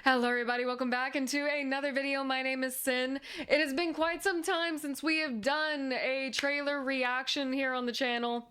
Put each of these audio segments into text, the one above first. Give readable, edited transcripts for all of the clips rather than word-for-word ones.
Hello everybody, welcome back into another video. My name is Sin. It has been quite some time since we have done a trailer reaction here on the channel.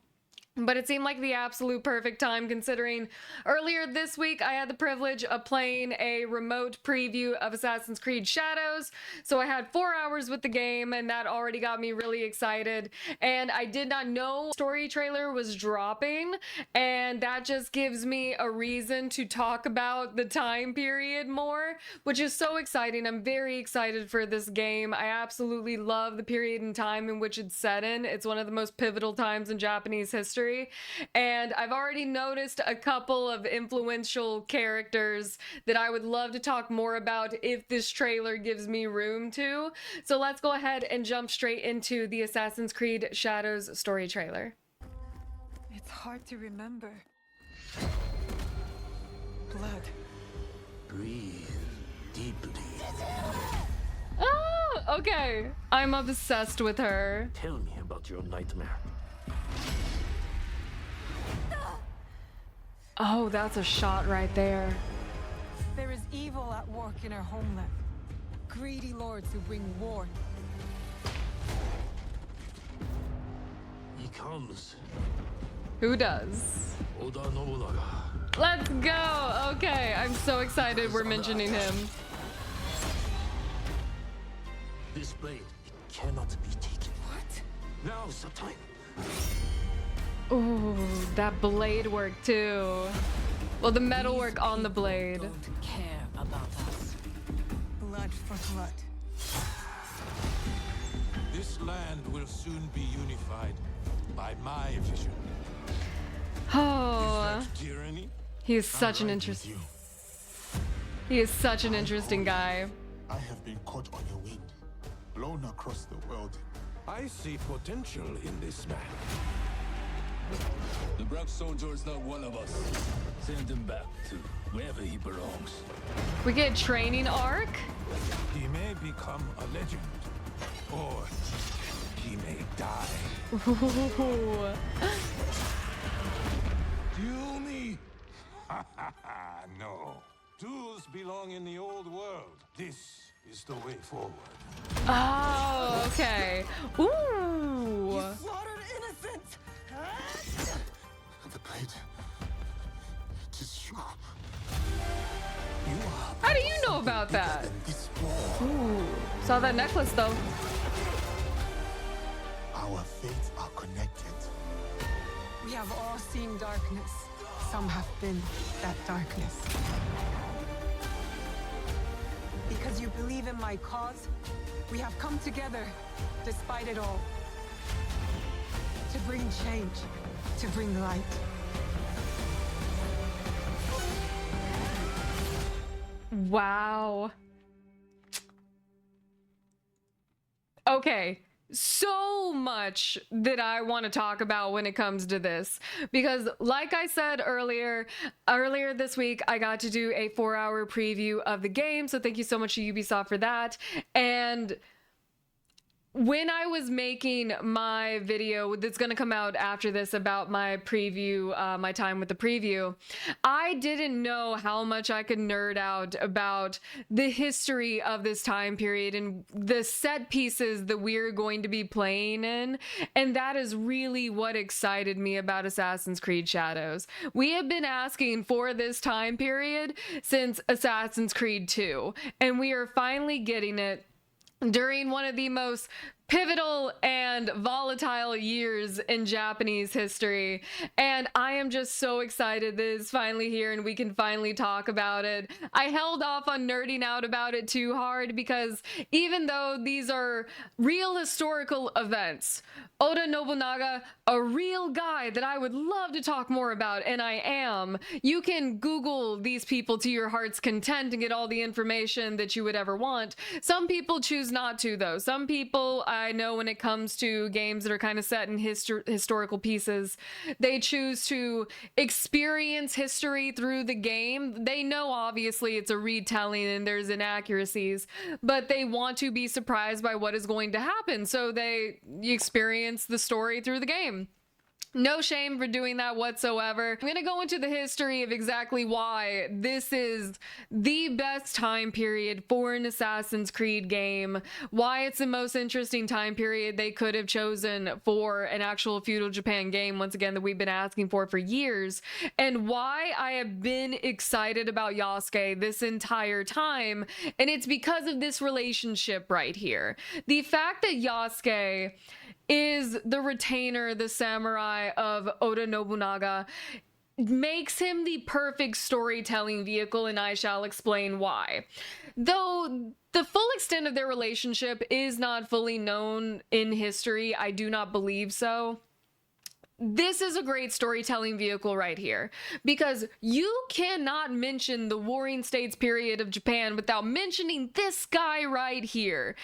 But it seemed like the absolute perfect time considering earlier this week I had the privilege of playing a remote preview of Assassin's Creed Shadows. So I had 4 hours with the game and that already got me really excited. And I did not know story trailer was dropping, and that just gives me a reason to talk about the time period more, which is so exciting. I'm very excited for this game. I absolutely love the period in time in which it's set in. It's one of the most pivotal times in Japanese history. And I've already noticed a couple of influential characters that I would love to talk more about if this trailer gives me room to. So let's go ahead and jump straight into the Assassin's Creed Shadows story trailer. It's hard to remember. Blood. Breathe deeply. Oh, okay. I'm obsessed with her. Tell me about your nightmare. Oh, that's a shot right there. There is evil at work in our homeland. Greedy lords who bring war. He comes. Who does? Oda Nobunaga. Let's go. Okay, I'm so excited we're mentioning him. This blade, it cannot be taken. What? Now is the time. Ooh, that blade work too. Well, the metal work on the blade. Don't care about us. Blood for blood. This land will soon be unified by my vision. Oh, Is that tyranny? he is such I'm an right with interesting. you. He is such an interesting guy. I have been caught on your wind, blown across the world. I see potential in this man. The brave soldier is not one of us. Send him back to wherever he belongs. We get training arc. He may become a legend, or he may die. Ooh. Kill me? No. Tools belong in the old world. This is the way forward. Oh, okay. Ooh. Slaughtered innocents! The blade. It is you. You are How do you know about that? And this war, Ooh. Saw that necklace though. our fates are connected. We have all seen darkness. Some have been that darkness. Because you believe in my cause, we have come together, despite it all. To bring change, to bring light. Wow. Okay, so much that I want to talk about when it comes to this, because like I said earlier this week, I got to do a 4-hour preview of the game. So thank you so much to Ubisoft for that. And when I was making my video that's going to come out after this about my preview, my time with the preview, I didn't know how much I could nerd out about the history of this time period and the set pieces that we're going to be playing in. And that is really what excited me about Assassin's Creed Shadows. We have been asking for this time period since Assassin's Creed 2, and we are finally getting it during one of the most pivotal and volatile years in Japanese history. And I am just so excited that it's finally here and we can finally talk about it. I held off on nerding out about it too hard because even though these are real historical events, Oda Nobunaga, a real guy that I would love to talk more about, and I am. You can Google these people to your heart's content and get all the information that you would ever want. Some people choose not to, though. Some people, I know when it comes to games that are kind of set in historical pieces, they choose to experience history through the game. They know, obviously, it's a retelling and there's inaccuracies, but they want to be surprised by what is going to happen, so they experience the story through the game. No shame for doing that whatsoever. I'm gonna go into the history of exactly why this is the best time period for an Assassin's Creed game, why it's the most interesting time period they could have chosen for an actual feudal Japan game, once again, that we've been asking for years, and why I have been excited about Yasuke this entire time. And it's because of this relationship right here. The fact that Yasuke is the retainer, the samurai of Oda Nobunaga, makes him the perfect storytelling vehicle, and I shall explain why. Though the full extent of their relationship is not fully known in history, I do not believe so. This is a great storytelling vehicle right here, because you cannot mention the Warring States period of Japan without mentioning this guy right here.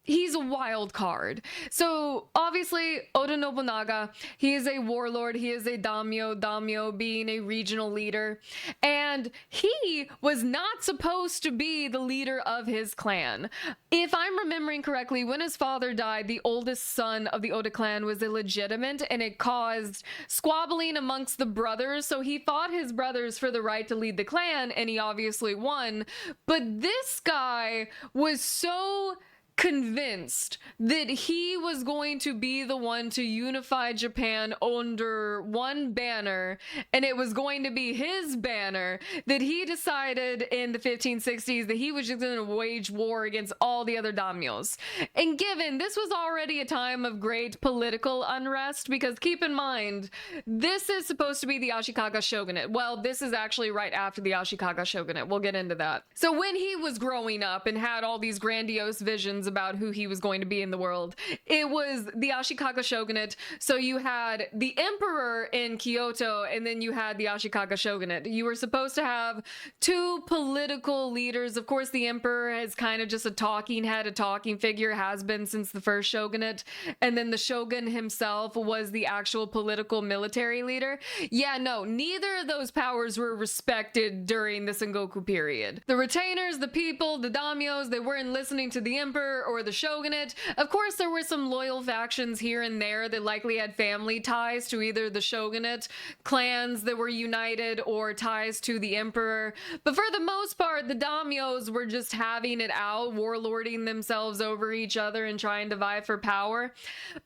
He's a wild card. So obviously Oda Nobunaga, he is a warlord, he is a daimyo being a regional leader, and he was not supposed to be the leader of his clan. If I'm remembering correctly, when his father died, the oldest son of the Oda clan was illegitimate, and it caused squabbling amongst the brothers, so he fought his brothers for the right to lead the clan, and he obviously won. But this guy was so convinced that he was going to be the one to unify Japan under one banner, and it was going to be his banner, that he decided in the 1560s that he was just going to wage war against all the other daimyos. And given this was already a time of great political unrest, because keep in mind, this is supposed to be the Ashikaga shogunate. Well, this is actually right after the Ashikaga shogunate. We'll get into that. So when he was growing up and had all these grandiose visions about who he was going to be in the world, it was the Ashikaga shogunate. So you had the emperor in Kyoto, and then you had the Ashikaga shogunate. You were supposed to have two political leaders. Of course, the emperor is kind of just a talking head, a talking figure, has been since the first shogunate. And then the shogun himself was the actual political military leader. Yeah, no, neither of those powers were respected during the Sengoku period. The retainers, the people, the daimyos, they weren't listening to the emperor or the shogunate. Of course, there were some loyal factions here and there that likely had family ties to either the shogunate, clans that were united, or ties to the emperor. But for the most part, the daimyos were just having it out, warlording themselves over each other and trying to vie for power.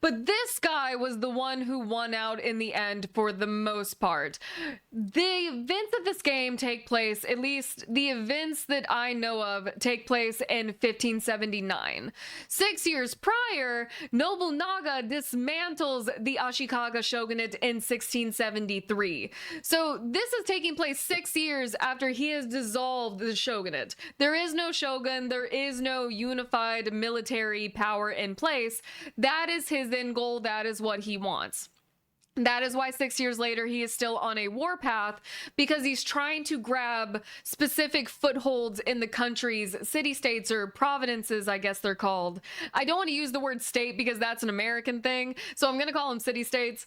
But this guy was the one who won out in the end for the most part. The events of this game take place, at least the events that I know of, take place in 1579. 6 years prior, Nobunaga dismantles the Ashikaga shogunate in 1673. So this is taking place 6 years after he has dissolved the shogunate. There is no shogun, there is no unified military power in place. That is his end goal, that is what he wants. That is why 6 years later he is still on a warpath, because he's trying to grab specific footholds in the countries, city-states, or provinces, I guess they're called. I don't want to use the word state because that's an American thing, so I'm going to call them city-states.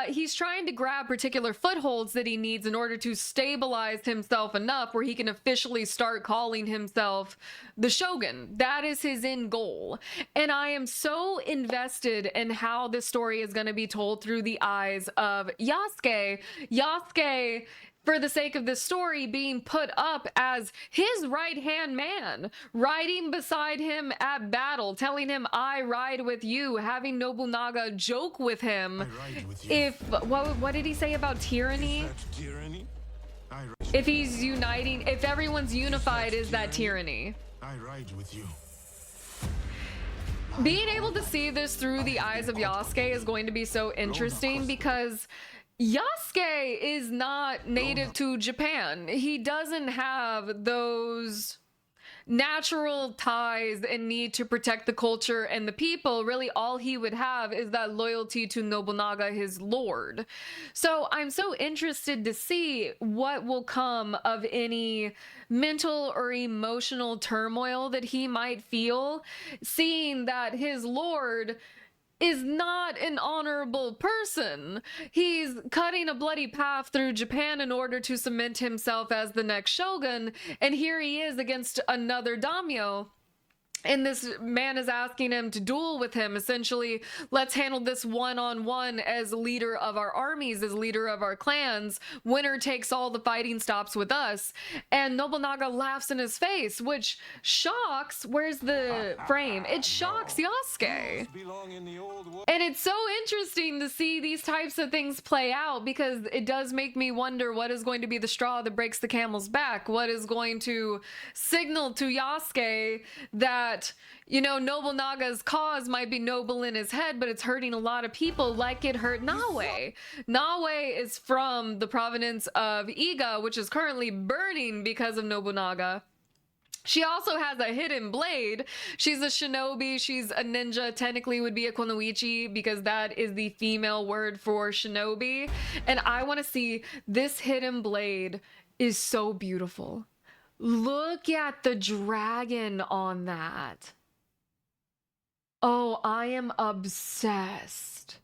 He's trying to grab particular footholds that he needs in order to stabilize himself enough where he can officially start calling himself the shogun. That is his end goal. And I am so invested in how this story is going to be told through the eyes of Yasuke. Yasuke, for the sake of this story, being put up as his right-hand man, riding beside him at battle, telling him, I ride with you, having Nobunaga joke with him. I ride with you. What did he say about tyranny? Is that tyranny? If he's uniting, if everyone's unified, is that tyranny? I ride with you. Being able to see this through the eyes of Yasuke is going to be so interesting, because Yasuke is not native to Japan. He doesn't have those natural ties and need to protect the culture and the people. Really, all he would have is that loyalty to Nobunaga, his lord. So I'm so interested to see what will come of any mental or emotional turmoil that he might feel, seeing that his lord is not an honorable person. He's cutting a bloody path through Japan in order to cement himself as the next shogun, and here he is against another daimyo. And this man is asking him to duel with him. Essentially, let's handle this one-on-one as leader of our armies, as leader of our clans. Winner takes all, the fighting stops with us. And Nobunaga laughs in his face, which shocks, where's the frame? It shocks Yasuke. And it's so interesting to see these types of things play out, because it does make me wonder what is going to be the straw that breaks the camel's back. What is going to signal to Yasuke that, you know, Nobunaga's cause might be noble in his head, but it's hurting a lot of people like it hurt Naoe. Naoe is from the province of Iga, which is currently burning because of Nobunaga. She also has a hidden blade. She's a shinobi. She's a ninja. Technically would be a kunoichi, because that is the female word for shinobi. And I want to see this hidden blade. Is so beautiful. Look at the dragon on that. Oh, I am obsessed.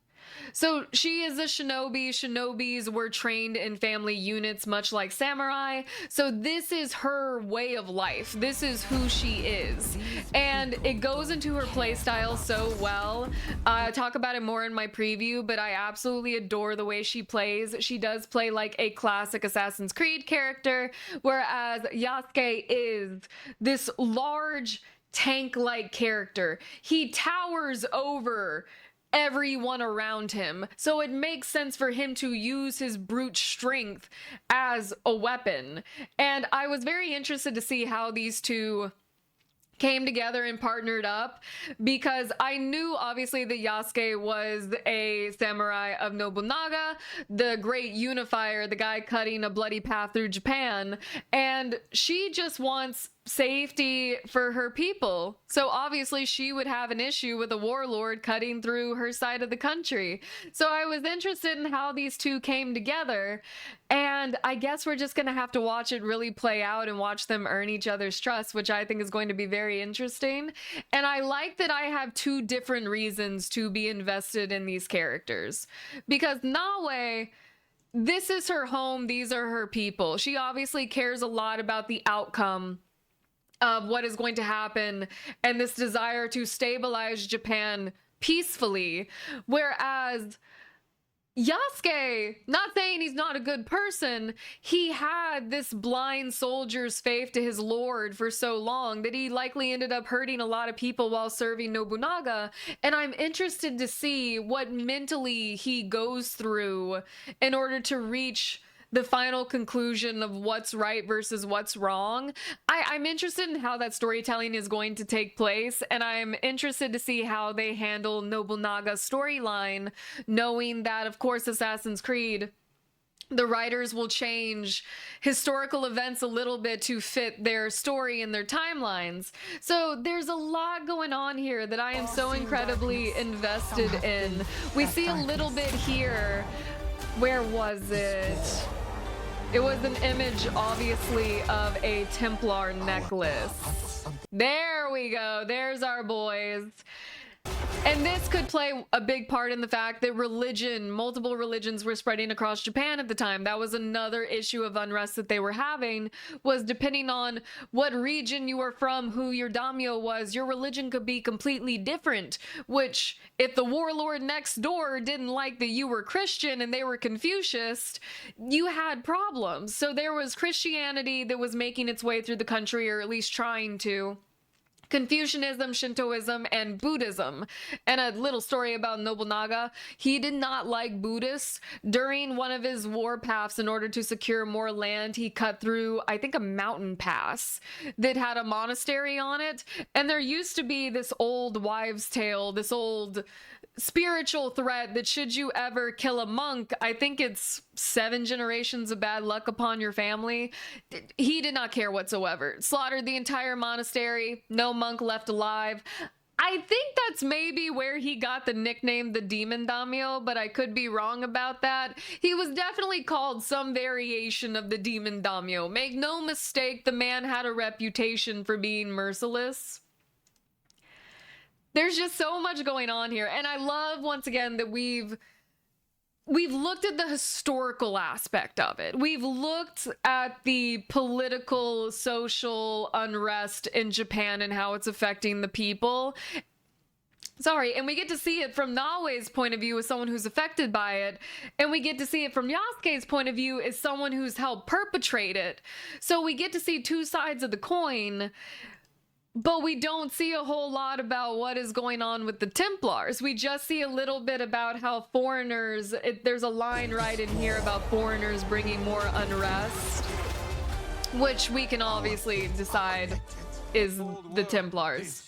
So she is a shinobi. Shinobis were trained in family units, much like samurai. So this is her way of life. This is who she is. And it goes into her playstyle so well. I talk about it more in my preview, but I absolutely adore the way she plays. She does play like a classic Assassin's Creed character, whereas Yasuke is this large tank-like character. He towers over everyone around him, so it makes sense for him to use his brute strength as a weapon. And I was very interested to see how these two came together and partnered up, because I knew obviously that Yasuke was a samurai of Nobunaga, the great unifier, the guy cutting a bloody path through Japan, and she just wants safety for her people. So obviously she would have an issue with a warlord cutting through her side of the country. So I was interested in how these two came together, and I guess we're just gonna have to watch it really play out and watch them earn each other's trust, which I think is going to be very interesting. And I like that I have two different reasons to be invested in these characters, because Naoe, this is her home, these are her people. She obviously cares a lot about the outcome of what is going to happen and this desire to stabilize Japan peacefully. Whereas Yasuke, not saying he's not a good person, he had this blind soldier's faith to his lord for so long that he likely ended up hurting a lot of people while serving Nobunaga. And I'm interested to see what mentally he goes through in order to reach the final conclusion of what's right versus what's wrong. I'm interested in how that storytelling is going to take place, and I'm interested to see how they handle Nobunaga's storyline, knowing that, of course, Assassin's Creed, the writers will change historical events a little bit to fit their story and their timelines. So there's a lot going on here that I am so incredibly invested in. We see a little bit here. Where was it? It was an image, obviously, of a Templar necklace. There we go. There's our boys. And this could play a big part in the fact that multiple religions were spreading across Japan at the time. That was another issue of unrest that they were having, was depending on what region you were from, who your daimyo was, your religion could be completely different, which if the warlord next door didn't like that you were Christian and they were Confucius, you had problems. So there was Christianity that was making its way through the country, or at least trying to. Confucianism, Shintoism, and Buddhism. And a little story about Nobunaga. He did not like Buddhists. During one of his war paths, in order to secure more land, he cut through, I think, a mountain pass that had a monastery on it. And there used to be this old wives' tale, this old spiritual threat that should you ever kill a monk, I think it's 7 generations of bad luck upon your family. He did not care whatsoever. Slaughtered the entire monastery, no monk left alive. I think that's maybe where he got the nickname the Demon Daimyo, but I could be wrong about that. He was definitely called some variation of the Demon Daimyo. Make no mistake, the man had a reputation for being merciless. There's just so much going on here. And I love, once again, that we've we've looked at the historical aspect of it. We've looked at the political, social unrest in Japan and how it's affecting the people. Sorry, and we get to see it from Naoe's point of view as someone who's affected by it, and we get to see it from Yasuke's point of view as someone who's helped perpetrate it. So we get to see two sides of the coin, but we don't see a whole lot about what is going on with the Templars. We just see a little bit about how foreigners, there's a line right in here about foreigners bringing more unrest, which we can obviously decide is the Templars.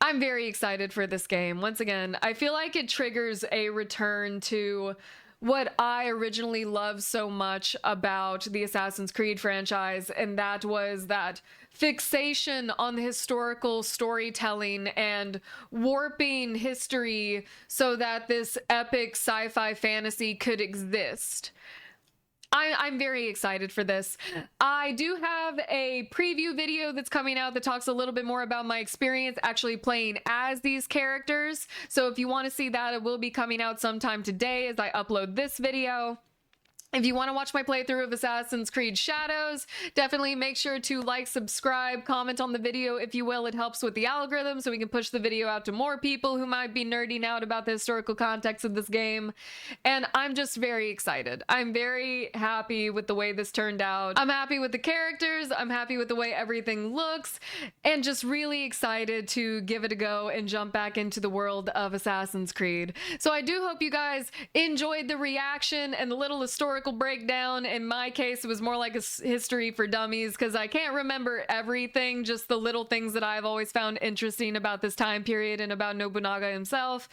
I'm very excited for this game. Once again, I feel like it triggers a return to what I originally loved so much about the Assassin's Creed franchise, and that was that fixation on the historical storytelling and warping history so that this epic sci-fi fantasy could exist. I'm very excited for this. I do have a preview video that's coming out that talks a little bit more about my experience actually playing as these characters. So if you want to see that, it will be coming out sometime today as I upload this video. If you want to watch my playthrough of Assassin's Creed Shadows, definitely make sure to like, subscribe, comment on the video if you will. It helps with the algorithm so we can push the video out to more people who might be nerding out about the historical context of this game. And I'm just very excited. I'm very happy with the way this turned out. I'm happy with the characters. I'm happy with the way everything looks, and just really excited to give it a go and jump back into the world of Assassin's Creed. So I do hope you guys enjoyed the reaction and the little historical breakdown. In my case, it was more like a history for dummies because I can't remember everything, just the little things that I've always found interesting about this time period and about Nobunaga himself.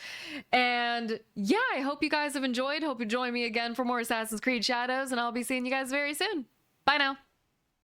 And yeah, I hope you guys have enjoyed. Hope you join me again for more Assassin's Creed Shadows, and I'll be seeing you guys very soon. Bye now.